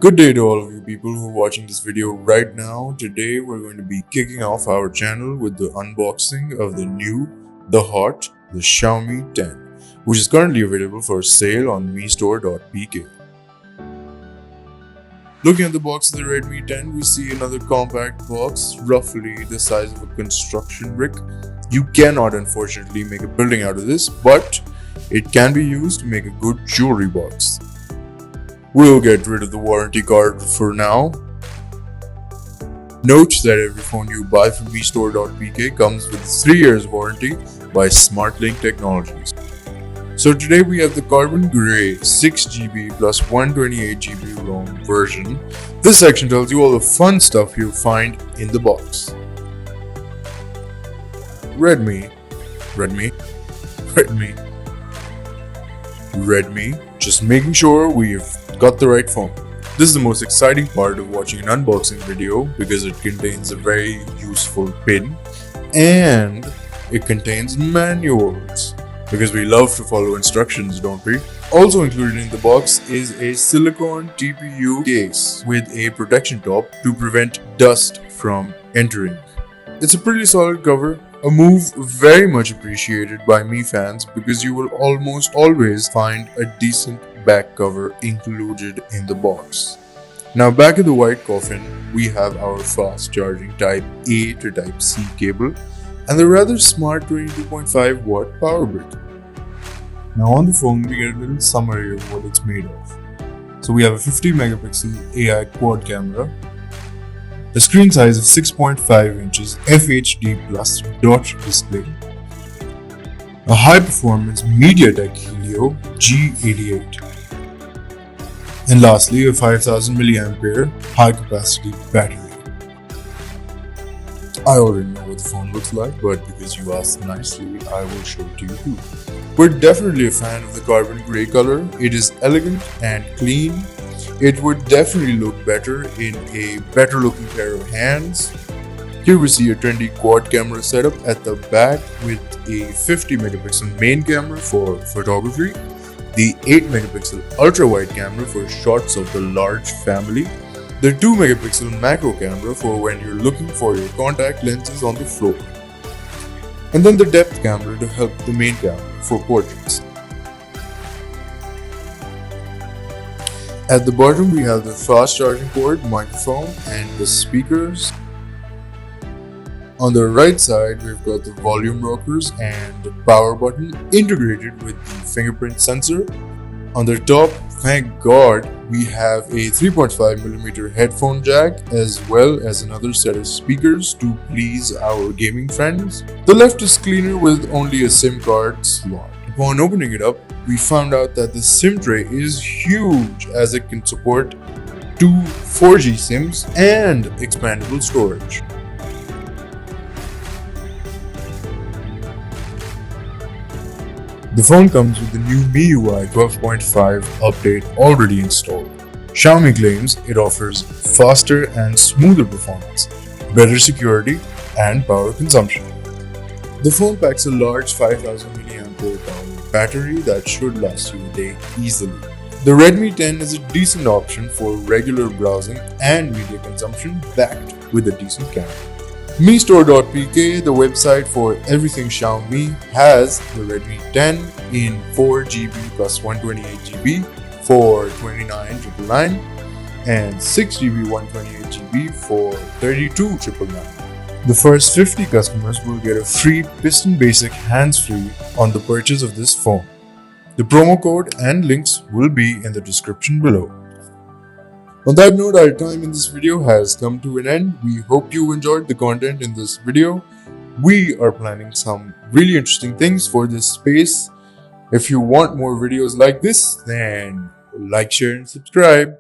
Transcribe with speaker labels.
Speaker 1: Good day to all of you people who are watching this video right now. Today we're going to be kicking off our channel with the unboxing of the new, the Xiaomi 10, which is currently available for sale on Mistore.pk. Looking at the box of the Redmi 10, we see another compact box, roughly the size of a construction brick. You cannot unfortunately make a building out of this, but it can be used to make a good jewelry box. We'll get rid of the warranty card for now. Note that every phone you buy from Mistore.pk comes with 3 years warranty by SmartLink Technologies. So today we have the carbon grey 6GB plus 128GB ROM version. This section tells you all the fun stuff you'll find in the box. Redmi, just making sure we've got the right phone. This is the most exciting part of watching an unboxing video because it contains a very useful pin and it contains manuals because we love to follow instructions, don't we? Also included in the box is a silicone TPU case with a protection top to prevent dust from entering. It's a pretty solid cover, a move very much appreciated by Mi fans because you will almost always find a decent back cover included in the box. Now back in the white coffin, we have our fast charging type A to type C cable and the rather smart 22.5 watt power brick. Now on the phone we get a little summary of what it's made of. So we have a 50 megapixel AI quad camera, a screen size of 6.5 inches FHD plus dot display, a high performance MediaTek Helio G88, and lastly a 5000 mAh high capacity battery. I already know what the phone looks like, but because you asked nicely, I will show it to you too. We're definitely a fan of the carbon grey color. It is elegant and clean. It would definitely look better in a better looking pair of hands. Here we see a trendy quad camera setup at the back with a 50 megapixel main camera for photography, the 8 megapixel ultra wide camera for shots of the large family, the 2 megapixel macro camera for when you're looking for your contact lenses on the floor, and then the depth camera to help the main camera for portraits. At the bottom we have the fast charging port, microphone and the speakers. On the right side we've got the volume rockers and the power button integrated with the fingerprint sensor. On the top, thank God, we have a 3.5mm headphone jack as well as another set of speakers to please our gaming friends. The left is cleaner with only a SIM card slot. Upon opening it up, we found out that the SIM tray is huge as it can support 2 4G SIMs and expandable storage. The phone comes with the new MIUI 12.5 update already installed. Xiaomi claims it offers faster and smoother performance, better security and power consumption. The phone packs a large 5000 mAh power battery that should last you a day easily. The Redmi 10 is a decent option for regular browsing and media consumption backed with a decent camera. Mistore.pk, the website for everything Xiaomi, has the Redmi 10 in 4GB plus 128GB for $29,999 and 6GB 128GB for $32,999. The first 50 customers will get a free Piston Basic hands-free on the purchase of this phone. The promo code and links will be in the description below. On that note, our time in this video has come to an end. We hope you enjoyed the content in this video. We are planning some really interesting things for this space. If you want more videos like this, then like, share and subscribe.